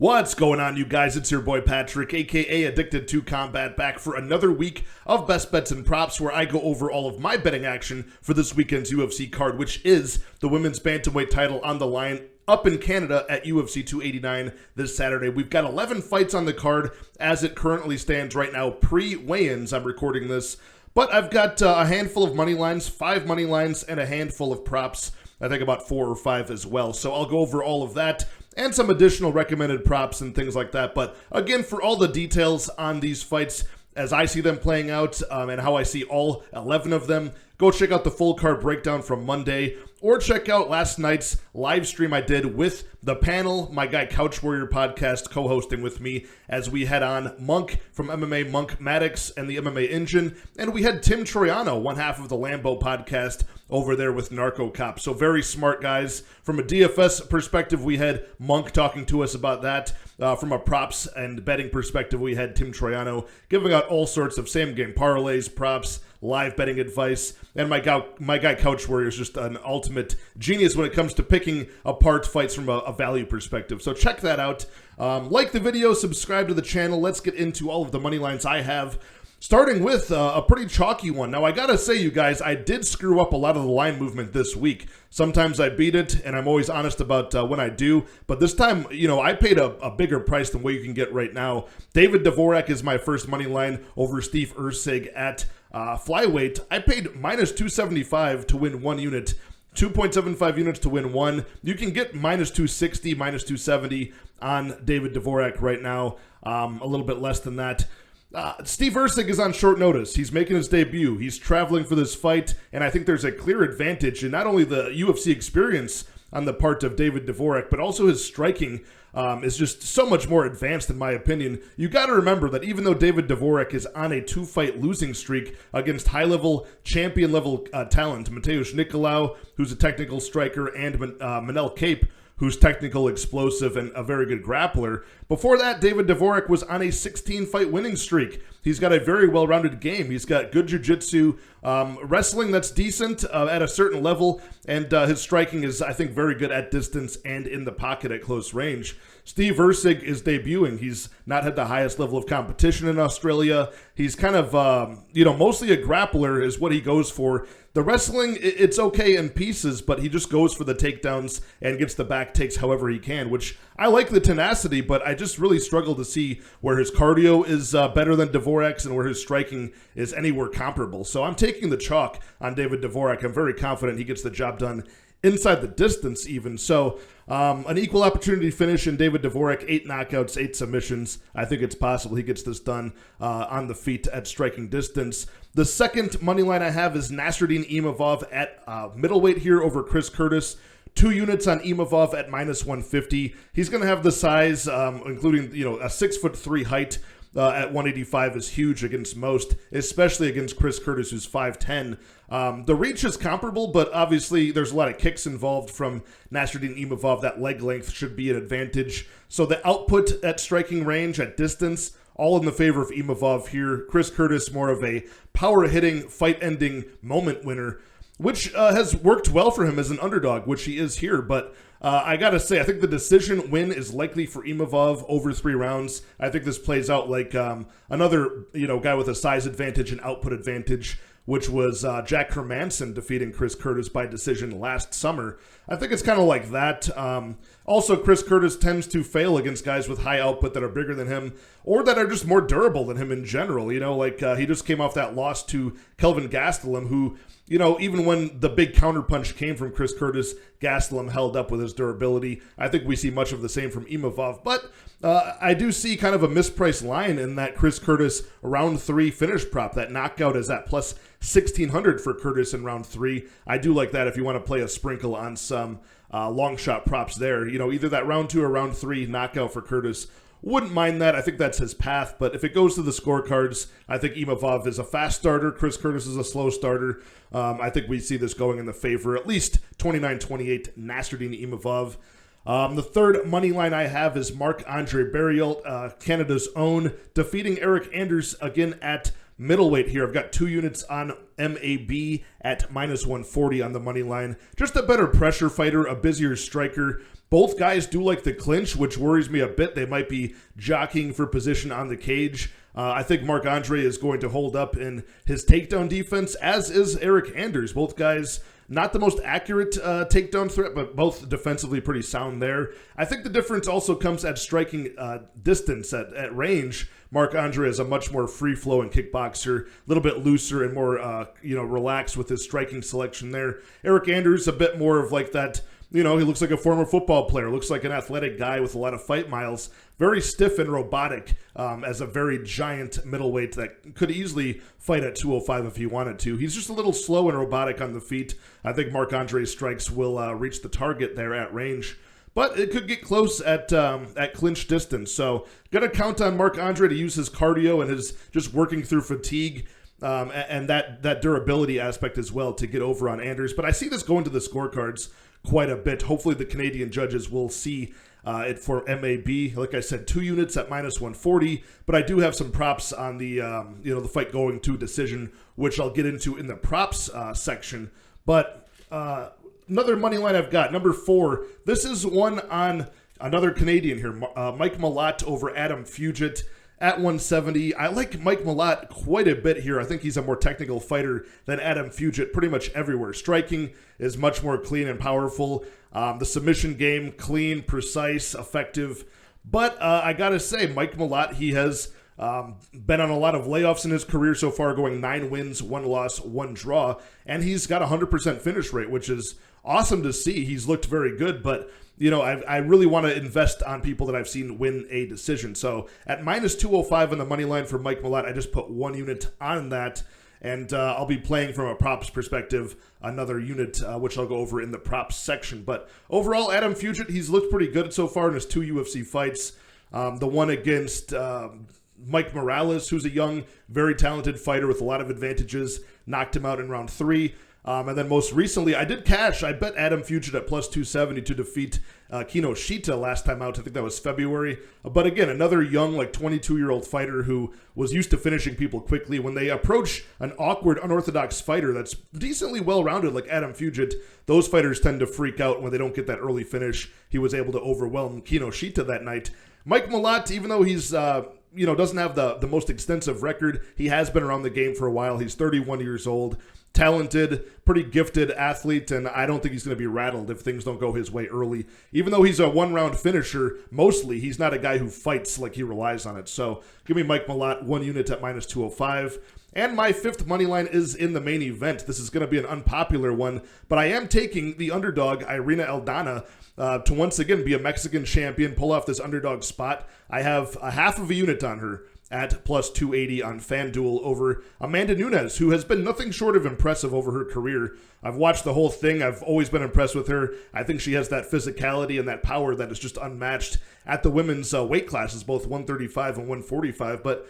What's going on, you guys? It's your boy Patrick, aka Addicted to Combat, back for another week of Best Bets and Props, where I go over all of my betting action for this weekend's UFC card, which is the women's bantamweight title on the line up in Canada at UFC 289 this Saturday. We've got 11 fights on the card as it currently stands right now, pre-weigh-ins. I'm recording this, but I've got a handful of money lines, 5 money lines, and a handful of props. I think about 4 or 5 as well. So I'll go over all of that and some additional recommended props and things like that. But again, for all the details on these fights as I see them playing out and how I see all 11 of them, go check out the full card breakdown from Monday, or check out last night's live stream I did with the panel, my guy Couch Warrior Podcast co-hosting with me, as we had on Monk from MMA Monk Maddox and the MMA Engine, and we had Tim Troiano, one half of the Lambo Podcast, over there with Narco Cop. So very smart guys. From a DFS perspective, we had Monk talking to us about that. From a props and betting perspective, we had Tim Troiano giving out all sorts of same-game parlays, props, live betting advice, and my guy Couch Warrior is just an ultimate genius when it comes to picking apart fights from a value perspective. So check that out. Like the video, subscribe to the channel. Let's get into all of the money lines I have, starting with a pretty chalky one. Now, I gotta say, you guys, I did screw up a lot of the line movement this week. Sometimes I beat it, and I'm always honest about when I do. But this time, I paid a bigger price than what you can get right now. David Dvorak is my first money line over Steve Ursig at flyweight. I paid minus 275 to win 1 unit. 2.75 units to win 1. You can get minus 260, minus 270 on David Dvorak right now. A little bit less than that. Steve Ursig is on short notice. He's making his debut. He's traveling for this fight, and I think there's a clear advantage in not only the UFC experience on the part of David Dvorak, but also his striking is just so much more advanced, in my opinion. You got to remember that even though David Dvorak is on a 2-fight losing streak against high-level, champion-level talent, Mateusz Nicolau, who's a technical striker, and Manel Kape, who's technical, explosive, and a very good grappler. Before that, David Dvorak was on a 16-fight winning streak. He's got a very well-rounded game. He's got good jiu-jitsu, wrestling that's decent at a certain level, and his striking is, I think, very good at distance and in the pocket at close range. Steve Ursig is debuting. He's not had the highest level of competition in Australia. He's kind of, mostly a grappler is what he goes for. The wrestling, it's okay in pieces, but he just goes for the takedowns and gets the back takes however he can, which I like the tenacity, but I just really struggle to see where his cardio is better than Dvorak's and where his striking is anywhere comparable. So I'm taking the chalk on David Dvorak. I'm very confident he gets the job done inside the distance even. So an equal opportunity finish in David Dvorak, 8 knockouts, 8 submissions. I think it's possible he gets this done on the feet at striking distance. The second money line I have is Nasruddin Emeev at middleweight here over Chris Curtis. 2 units on Emeev at minus 150. He's going to have the size, including a 6'3" height. At 185 is huge against most, especially against Chris Curtis, who's 5'10". The reach is comparable, but obviously there's a lot of kicks involved from Nasruddin Emeev. That leg length should be an advantage. So the output at striking range, at distance, all in the favor of Emeev here. Chris Curtis, more of a power-hitting, fight-ending moment winner, which has worked well for him as an underdog, which he is here, but I gotta say, I think the decision win is likely for Emeev over 3 rounds. I think this plays out like another guy with a size advantage and output advantage, which was Jack Hermanson defeating Chris Curtis by decision last summer. I think it's kind of like that. Also, Chris Curtis tends to fail against guys with high output that are bigger than him or that are just more durable than him in general. He just came off that loss to Kelvin Gastelum, who, even when the big counterpunch came from Chris Curtis, Gastelum held up with his durability. I think we see much of the same from Emeev, but I do see kind of a mispriced line in that Chris Curtis round 3 finish prop. That knockout is at plus 1,600 for Curtis in round 3. I do like that if you want to play a sprinkle on some long shot props there. Either that round 2 or round 3 knockout for Curtis. Wouldn't mind that. I think that's his path. But if it goes to the scorecards, I think Emeev is a fast starter. Chris Curtis is a slow starter. I think we see this going in the favor, at least 29-28, Nasruddin Emeev. The third money line I have is Marc-Andre Barriault, Canada's own, defeating Eric Anders again at middleweight here, I've got 2 units on MAB at minus 140 on the money line. Just a better pressure fighter, a busier striker. Both guys do like the clinch, which worries me a bit. They might be jockeying for position on the cage. I think Marc-Andre is going to hold up in his takedown defense, as is Eryk Anders. Both guys not the most accurate takedown threat, but both defensively pretty sound there. I think the difference also comes at striking distance, at range. Marc-Andre is a much more free-flowing kickboxer, a little bit looser and more relaxed with his striking selection there. Eryk Anders a bit more of like that. He looks like a former football player, looks like an athletic guy with a lot of fight miles, very stiff and robotic as a very giant middleweight that could easily fight at 205 if he wanted to. He's just a little slow and robotic on the feet. I think Marc-Andre's strikes will reach the target there at range. But it could get close at clinch distance. So got to count on Marc-Andre to use his cardio and his just working through fatigue. And that durability aspect as well to get over on Anders. But I see this going to the scorecards quite a bit. Hopefully the Canadian judges will see it for MAB. Like I said, 2 units at minus 140, but I do have some props on the the fight going to decision, which I'll get into in the props section. But another money line I've got, number 4. This is one on another Canadian here, Mike Malott over Adam Fugit at 170. I like Mike Malott quite a bit here. I think he's a more technical fighter than Adam Fugit pretty much everywhere. Striking is much more clean and powerful. The submission game, clean, precise, effective. But I gotta say, Mike Malott, he has been on a lot of layoffs in his career so far, going 9 wins, 1 loss, 1 draw. And he's got a 100% finish rate, which is awesome to see. He's looked very good, but I really want to invest on people that I've seen win a decision. So at minus 205 on the money line for Mike Malott, I just put 1 unit on that. And I'll be playing from a props perspective, another unit, which I'll go over in the props section. But overall, Adam Fugit, he's looked pretty good so far in his 2 UFC fights. The one against Mike Morales, who's a young, very talented fighter with a lot of advantages, knocked him out in round 3. And then most recently, I did cash. I bet Adam Fugit at plus 270 to defeat Kinoshita last time out. I think that was February. But again, another young, like 22-year-old fighter who was used to finishing people quickly. When they approach an awkward, unorthodox fighter that's decently well-rounded like Adam Fugit, those fighters tend to freak out when they don't get that early finish. He was able to overwhelm Kinoshita that night. Mike Malott, even though he's doesn't have the most extensive record, he has been around the game for a while. He's 31 years old. Talented, pretty gifted athlete, and I don't think he's going to be rattled if things don't go his way early. Even though he's a one-round finisher, mostly, he's not a guy who fights like he relies on it. So give me Mike Malott, 1 unit at minus 205. And my 5th money line is in the main event. This is going to be an unpopular one, but I am taking the underdog, Irina Aldana, to once again be a Mexican champion, pull off this underdog spot. I have a half of a unit on her at plus 280 on FanDuel over Amanda Nunes, who has been nothing short of impressive over her career. I've watched the whole thing. I've always been impressed with her. I think she has that physicality and that power that is just unmatched at the women's weight classes, both 135 and 145. But,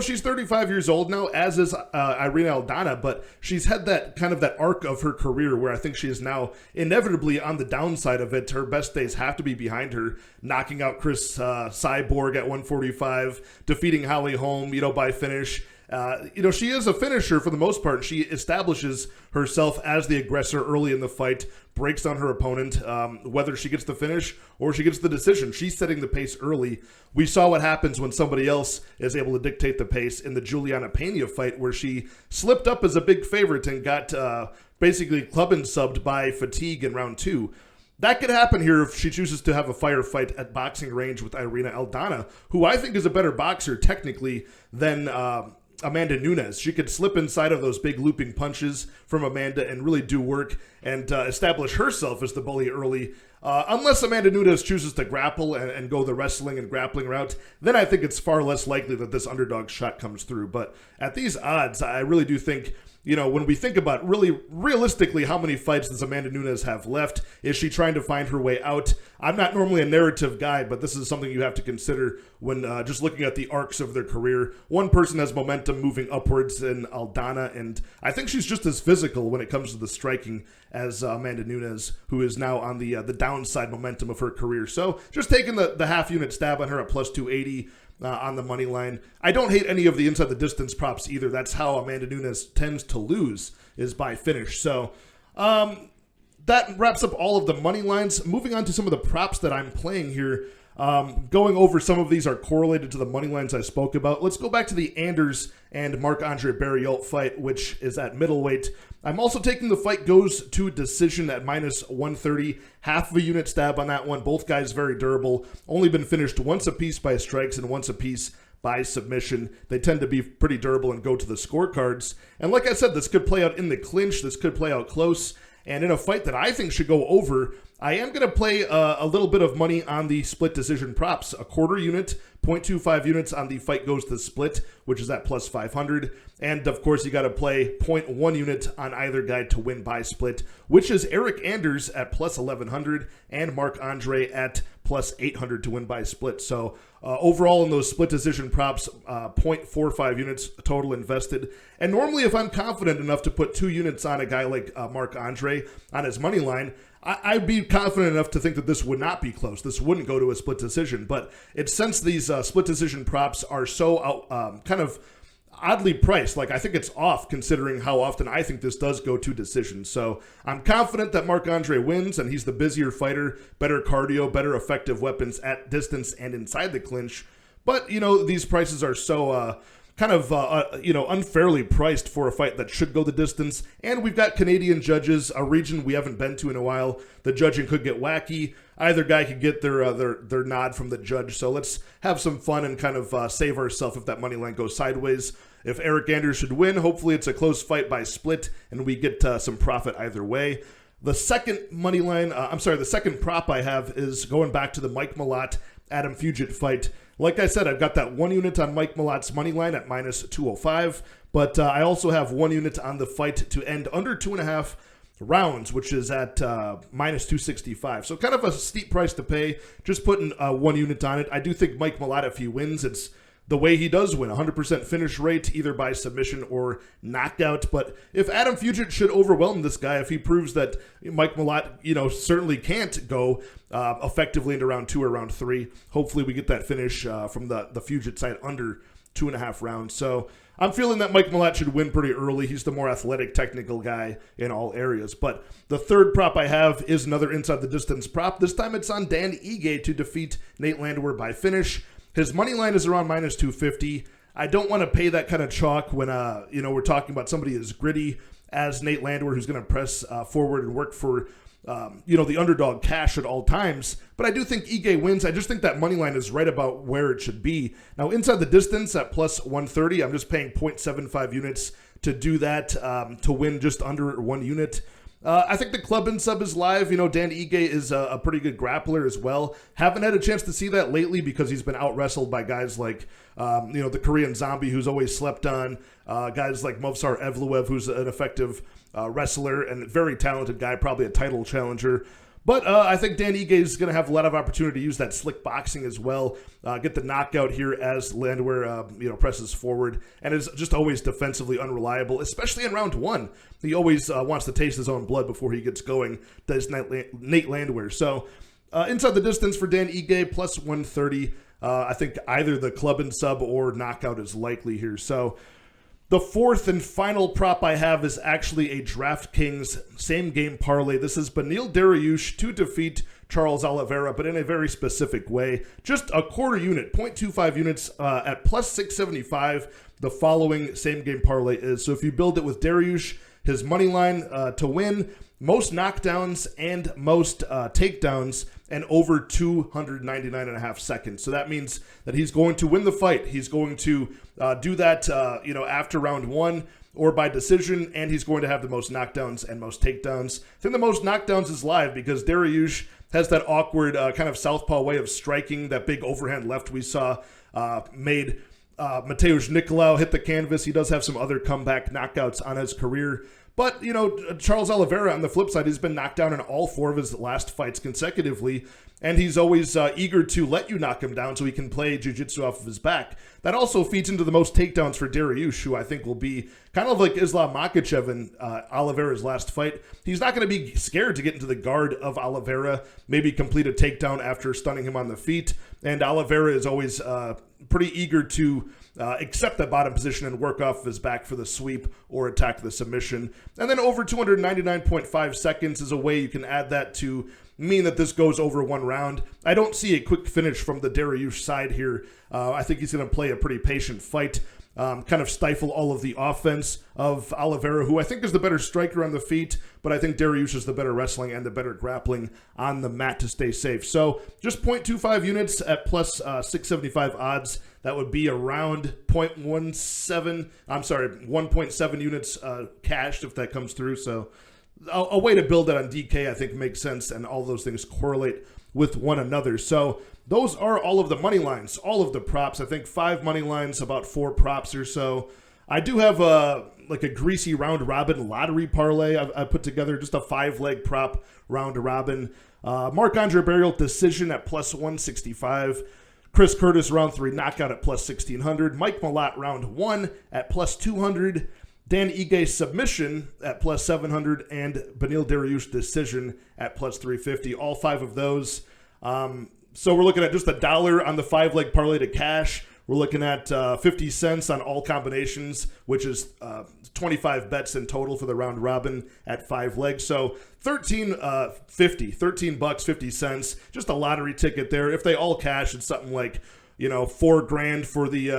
she's 35 years old now, as is Irina Aldana, but she's had that kind of that arc of her career where I think she is now inevitably on the downside of it. Her best days have to be behind her, knocking out Chris Cyborg at 145, defeating Holly Holm, by finish. She is a finisher for the most part. She establishes herself as the aggressor early in the fight, breaks down her opponent, whether she gets the finish or she gets the decision. She's setting the pace early. We saw what happens when somebody else is able to dictate the pace in the Juliana Pena fight, where she slipped up as a big favorite and got basically club and subbed by fatigue in round 2. That could happen here if she chooses to have a firefight at boxing range with Irina Aldana, who I think is a better boxer technically than Amanda Nunes. She could slip inside of those big looping punches from Amanda and really do work and establish herself as the bully early. Unless Amanda Nunes chooses to grapple and go the wrestling and grappling route, then I think it's far less likely that this underdog shot comes through. But at these odds, I really do think, when we think about really realistically how many fights does Amanda Nunes have left, is she trying to find her way out? I'm not normally a narrative guy, but this is something you have to consider when just looking at the arcs of their career. One person has momentum moving upwards in Aldana, and I think she's just as physical when it comes to the striking as Amanda Nunes, who is now on the downside momentum of her career. So just taking the half unit stab on her at plus 280. on the money line. I don't hate any of the inside the distance props either. That's how Amanda Nunes tends to lose, is by finish. So that wraps up all of the money lines. Moving on to some of the props that I'm playing here. Going over some of these are correlated to the money lines I spoke about. Let's go back to the Anders and Marc-Andre Barriault fight, which is at middleweight. I'm also taking the fight goes to decision at minus 130. Half of a unit stab on that one. Both guys very durable. Only been finished once apiece by strikes and once apiece by submission. They tend to be pretty durable and go to the scorecards. And like I said, this could play out in the clinch. This could play out close. And in a fight that I think should go over, I am going to play a little bit of money on the split decision props. A quarter unit, 0.25 units on the fight goes to split, which is at plus 500. And of course, you got to play 0.1 unit on either guy to win by split, which is Eryk Anders at plus 1100 and Marc-Andre at plus 800 to win by split. So overall in those split decision props, 0.45 units total invested. And normally if I'm confident enough to put 2 units on a guy like Marc-Andre on his money line, I'd be confident enough to think that this would not be close. This wouldn't go to a split decision. But it's since these split decision props are so kind of oddly priced, like I think it's off considering how often I think this does go to decision. So I'm confident that Marc-Andre wins, and he's the busier fighter, better cardio, better effective weapons at distance and inside the clinch. But, you know, these prices are so kind of, unfairly priced for a fight that should go the distance. And we've got Canadian judges, a region we haven't been to in a while. The judging could get wacky. Either guy could get their nod from the judge. So let's have some fun and kind of save ourselves if that money line goes sideways. If Eryk Anders should win, hopefully it's a close fight by split and we get some profit either way. The second money line, the second prop I have is going back to the Mike Malott Adam Fugit fight. Like I said, I've got that 1 unit on Mike Malott's money line at minus 205, but I also have 1 unit on the fight to end under 2.5 rounds, which is at minus 265. So kind of a steep price to pay, just putting 1 unit on it. I do think Mike Malott, if he wins, it's the way he does win, 100% finish rate, either by submission or knockout. But if Adam Fugit should overwhelm this guy, if he proves that Mike Malott, certainly can't go effectively into round 2 or round 3, hopefully we get that finish from the Fugit side under 2.5 rounds. So I'm feeling that Mike Malott should win pretty early. He's the more athletic, technical guy in all areas. But the third prop I have is another inside the distance prop. This time it's on Dan Ige to defeat Nate Landwehr by finish. His money line is around minus 250. I don't want to pay that kind of chalk when we're talking about somebody as gritty as Nate Landwehr, who's going to press forward and work for the underdog cash at all times. But I do think Ige wins. I just think that money line is right about where it should be. Now, inside the distance at plus 130, I'm just paying 0.75 units to do that, to win just under 1 unit. I think the club and sub is live. Dan Ige is a pretty good grappler as well. Haven't had a chance to see that lately because he's been out-wrestled by guys like, the Korean Zombie, who's always slept on, guys like Movsar Evloev, who's an effective wrestler and very talented guy, probably a title challenger. But I think Dan Ige is going to have a lot of opportunity to use that slick boxing as well, get the knockout here as Landwehr presses forward, and is just always defensively unreliable, especially in round 1. He always wants to taste his own blood before he gets going, does Nate Landwehr. So inside the distance for Dan Ige, plus 130. I think either the club and sub or knockout is likely here. So the fourth and final prop I have is actually a DraftKings same game parlay. This is Beneil Dariush to defeat Charles Oliveira, but in a very specific way. Just a quarter unit, 0.25 units at plus 675. The following same game parlay is. So if you build it with Dariush, his money line to win, most knockdowns and most takedowns, and over 299.5 seconds. So that means that he's going to win the fight. He's going to do that, after round 1 or by decision, and he's going to have the most knockdowns and most takedowns. I think the most knockdowns is live because Dariush has that awkward kind of southpaw way of striking. That big overhand left we saw made Mateusz Nicolau hit the canvas. He does have some other comeback knockouts on his career. But, Charles Oliveira, on the flip side, he's been knocked down in all 4 of his last fights consecutively. and he's always eager to let you knock him down so he can play jiu-jitsu off of his back. That also feeds into the most takedowns for Dariush, who I think will be kind of like Islam Makhachev in Oliveira's last fight. He's not going to be scared to get into the guard of Oliveira, maybe complete a takedown after stunning him on the feet. And Oliveira is always pretty eager to accept that bottom position and work off of his back for the sweep or attack the submission. And then over 299.5 seconds is a way you can add that to mean that this goes over one round. I don't see a quick finish from the Dariush side here. I think he's going to play a pretty patient fight, kind of stifle all of the offense of Oliveira, who I think is the better striker on the feet, but I think Dariush is the better wrestling and the better grappling on the mat to stay safe. So just 0.25 units at plus 675 odds. That would be around 1.7 units cashed if that comes through. So a way to build that on DK I think makes sense, and all those things correlate with one another. So those are all of the money lines, all of the props. I think 5 money lines, about 4 props or so. I do have a greasy round robin lottery parlay I put together, just a 5-leg prop round robin. Marc-Andre Barriault decision at plus 165. Chris Curtis round 3 knockout at plus 1600. Mike Malott round 1 at plus 200. Dan Ige submission at plus 700, and Beneil Dariush decision at plus 350. All 5 of those. So we're looking at just $1 on the 5-leg parlay to cash. We're looking at 50 cents on all combinations, which is 25 bets in total for the round robin at 5 legs. So $13 50 cents. Just a lottery ticket there. If they all cash, it's something like $4,000 for the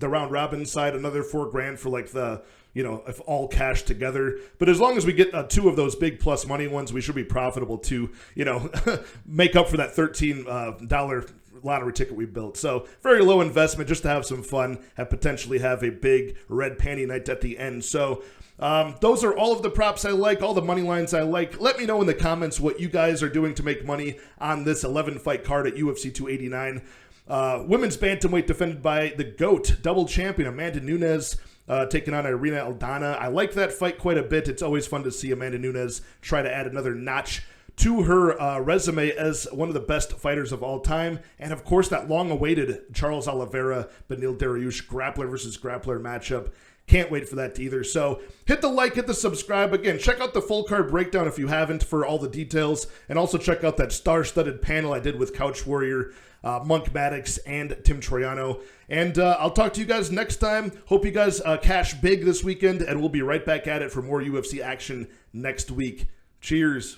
round robin side, another $4,000 for like the if all cash together. But as long as we get 2 of those big plus money ones, we should be profitable to, make up for that $13 lottery ticket we built. So very low investment just to have some fun and potentially have a big red panty night at the end. So those are all of the props I like, all the money lines I like. Let me know in the comments what you guys are doing to make money on this 11-fight card at UFC 289. Women's bantamweight defended by the GOAT, double champion Amanda Nunes, taking on Irina Aldana. I like that fight quite a bit. It's always fun to see Amanda Nunes try to add another notch to her resume as one of the best fighters of all time. And of course, that long-awaited Charles Oliveira, Beneil Dariush grappler versus grappler matchup. Can't wait for that either. So hit the like, hit the subscribe. Again, check out the full card breakdown if you haven't for all the details. And also check out that star-studded panel I did with Couch Warrior, Monk Maddox, and Tim Troiano. And I'll talk to you guys next time. Hope you guys cash big this weekend, and we'll be right back at it for more UFC action next week. Cheers.